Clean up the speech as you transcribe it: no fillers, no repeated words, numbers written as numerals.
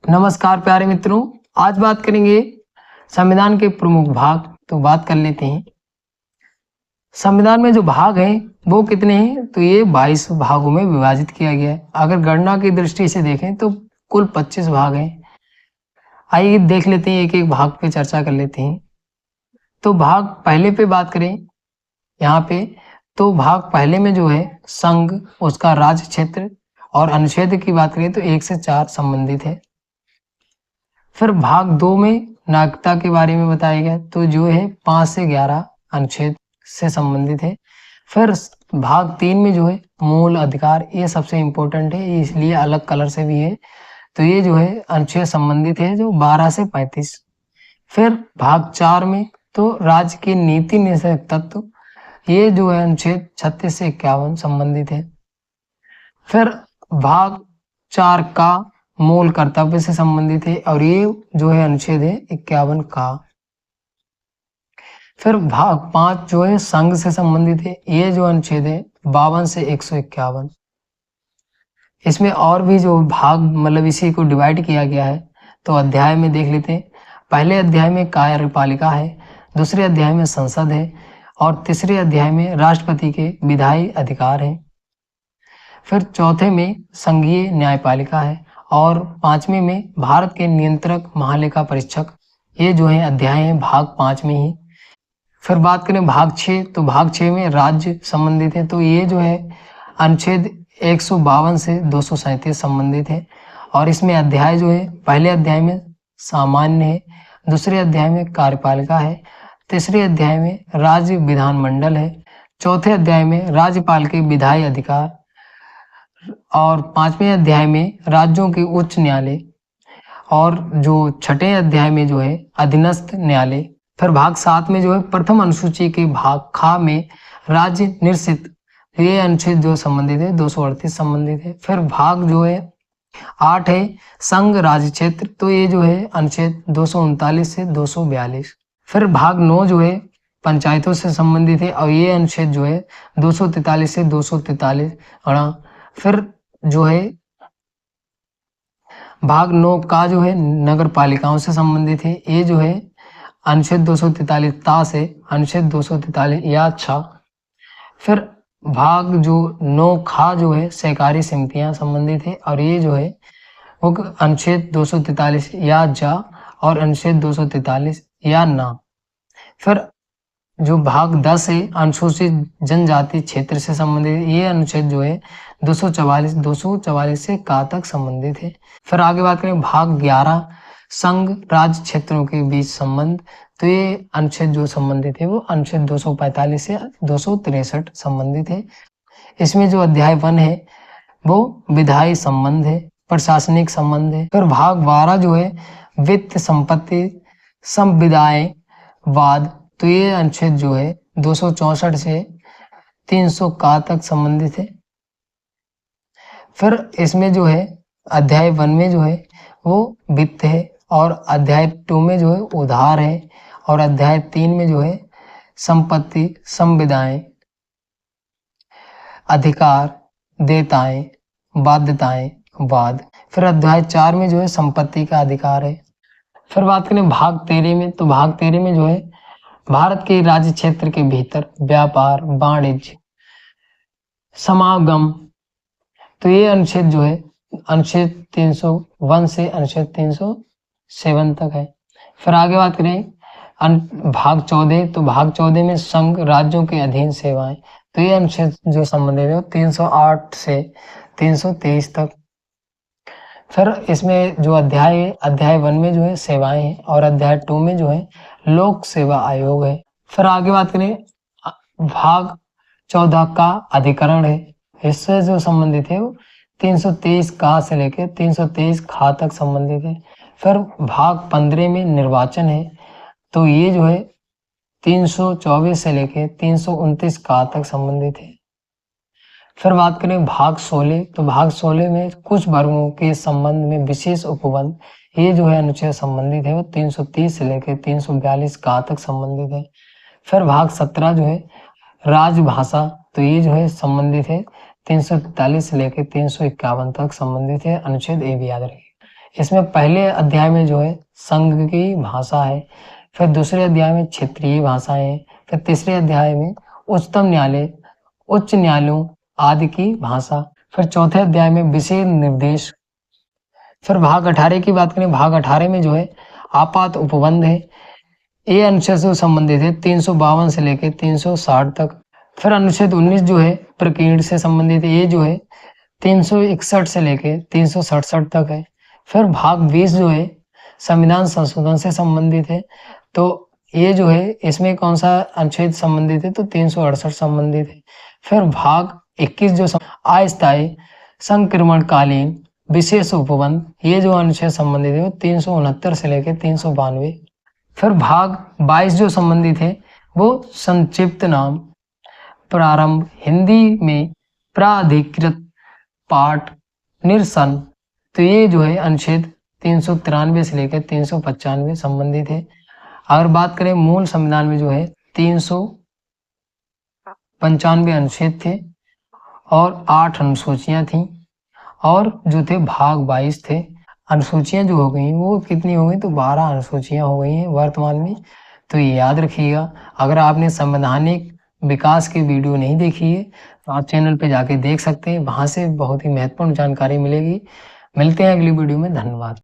नमस्कार प्यारे मित्रों, आज बात करेंगे संविधान के प्रमुख भाग। तो बात कर लेते हैं। संविधान में जो भाग हैं वो कितने हैं? तो ये 22 भागों में विभाजित किया गया है। अगर गणना की दृष्टि से देखें तो कुल 25 भाग हैं। आइए देख लेते हैं, एक एक भाग पे चर्चा कर लेते हैं। तो भाग पहले पे बात करें यहाँ पे, तो भाग पहले में जो है संघ, उसका राज्य क्षेत्र और अनुच्छेद की बात करें तो 1 से 4 संबंधित है। फिर भाग 2 में नागरिकता के बारे में बताया गया, तो जो है 5 से 11 अनुच्छेद से संबंधित है। फिर भाग 3 में जो है मूल अधिकार, ये सबसे इम्पोर्टेंट है, ये इसलिए अलग कलर से भी है। तो ये जो है अनुच्छेद संबंधित है जो 12 से 35। फिर भाग 4 में तो राज्य के नीति निर्देशक तत्व, ये जो है अनुच्छेद 36 से 51 संबंधित है। फिर भाग 4 का मूल कर्तव्य से संबंधित है और ये जो है अनुच्छेद है 51 का। फिर भाग 5 जो है संघ से संबंधित है, ये जो अनुच्छेद है 52 से 151। इसमें और भी जो भाग मतलब इसी को डिवाइड किया गया है, तो अध्याय में देख लेते हैं। पहले अध्याय में कार्यपालिका है, दूसरे अध्याय में संसद है और तीसरे अध्याय में राष्ट्रपति के विधायी अधिकार है। फिर चौथे में संघीय न्यायपालिका है और 5वें में भारत के नियंत्रक महालेखा परीक्षक, ये जो है अध्याय है भाग 5 में ही। फिर बात करें भाग 6, तो भाग 6 में राज्य संबंधित है, तो ये जो है अनुच्छेद 152 से 237 संबंधित है। और इसमें अध्याय जो है पहले अध्याय में सामान्य है, दूसरे अध्याय में कार्यपालिका है, तीसरे अध्याय में राज्य विधानमंडल है, चौथे अध्याय में राज्यपाल के विधायी अधिकार और 5वें अध्याय में राज्यों के उच्च न्यायालय और जो छठे अध्याय में जो है अधीनस्थ न्यायालय। फिर भाग 7 में जो है प्रथम अनुसूची के भाग खा में राज्य निर्सित, ये अनुच्छेद जो संबंधित है 238 संबंधित है। फिर भाग जो है 8 है संघ राज्य क्षेत्र, तो ये जो है अनुच्छेद 239 से 242। फिर भाग 9 जो है पंचायतों से संबंधित है और ये अनुच्छेद जो है 243 से 243 अड़ा। फिर जो है भाग 9 का जो है नगर पालिकाओं से संबंधित है, ये जो है अनुच्छेद 243 ता से अनुच्छेद 243 या छा। फिर भाग जो 9 खा जो है सहकारी समितियां संबंधित है और ये जो है वो अनुच्छेद 243 या जा और अनुच्छेद 243 या ना। फिर जो भाग 10 है अनुसूचित जनजाति क्षेत्र से संबंधित, ये अनुच्छेद जो है 244 से का तक संबंधित है। फिर आगे बात करें भाग 11 संघ राज्य क्षेत्रों के बीच संबंध, तो ये अनुच्छेद जो संबंधित है वो अनुच्छेद 245 से 263 संबंधित है। इसमें जो अध्याय 1 है वो विधायी संबंध है, प्रशासनिक संबंध है। फिर भाग 12 जो है वित्त संपत्ति संविदाएं वाद, तो ये अनुच्छेद जो है 264 से 300 का तक संबंधित है। फिर इसमें जो है अध्याय 1 में जो है वो वित्त है और अध्याय 2 में जो है उधार है और अध्याय 3 में जो है संपत्ति संविदाएं अधिकार देयताएं बाध्यताएं वाद। फिर अध्याय 4 में जो है संपत्ति का अधिकार है। फिर बात करें भाग 13 में, तो भाग 13 में जो है भारत के राज्य क्षेत्र के भीतर व्यापार वाणिज्य समागम, तो ये अनुच्छेद जो है अनुच्छेद 301 से अनुच्छेद 307 तक है। फिर आगे बात करें भाग 14, तो भाग 14 में संघ राज्यों के अधीन सेवाएं, तो ये अनुच्छेद जो संबंधित है 308 से 323 तक। फिर इसमें जो अध्याय 1 में जो है सेवाएं हैं और अध्याय 2 में जो है लोक सेवा आयोग है। फिर आगे बात करें भाग 14 का अधिकरण है, इससे जो संबंधित है वो 323 का से लेकर 323 खा तक संबंधित है। फिर भाग 15 में निर्वाचन है, तो ये जो है 324 से लेकर 329 का तक संबंधित है। फिर बात करें भाग 16, तो भाग 16 में कुछ वर्गों के संबंध में विशेष उपबंध, ये जो है अनुच्छेद संबंधित है वो 330 से लेकर 342 का तक संबंधित है। फिर भाग 17 जो है राजभाषा, तो ये जो है संबंधित है 343 से लेकर 351 तक संबंधित है अनुच्छेद, ए भी याद रखिए। इसमें पहले अध्याय में जो है संघ की भाषा है, फिर दूसरे अध्याय में क्षेत्रीय भाषाएं हैं, फिर तीसरे अध्याय में उच्चतम न्यायालय, उच्च न्यायालयों आदि की भाषा, फिर चौथे अध्याय में विशेष निर्देश। फिर भाग 18 की बात करें, भाग 18 में जो है आपात उपबंध है, ये अनुच्छेद से संबंधित है 352 से लेकर 360 तक। फिर अनुच्छेद 19 जो है प्रकीर्ण से संबंधित है, ये जो है 361 से लेके 367 तक है। फिर भाग 20 जो है संविधान संशोधन से संबंधित है, तो ये जो है इसमें कौन सा अनुच्छेद संबंधित है, तो 368 संबंधित है। फिर भाग 21 जो अस्थायी संक्रमणकालीन विशेष उपबंध, ये जो अनुच्छेद संबंधित है वो 369 से लेकर 392। फिर भाग 22 जो संबंधित है वो संक्षिप्त नाम प्रारंभ, हिंदी में प्राधिकृत पाठ निरसन, तो ये जो है अनुच्छेद 393 से लेकर 395 संबंधित है। अगर बात करें मूल संविधान में जो है 395 अनुच्छेद थे और 8 अनुसूचियां थी, और जो थे भाग 22 थे। अनुसूचियां जो हो गई वो कितनी हो गई, तो 12 अनुसूचियां हो गई हैं वर्तमान में। तो ये याद रखिएगा। अगर आपने संवैधानिक विकास की वीडियो नहीं देखी है तो आप चैनल पे जाके देख सकते हैं, वहां से बहुत ही महत्वपूर्ण जानकारी मिलेगी। मिलते हैं अगली वीडियो में, धन्यवाद।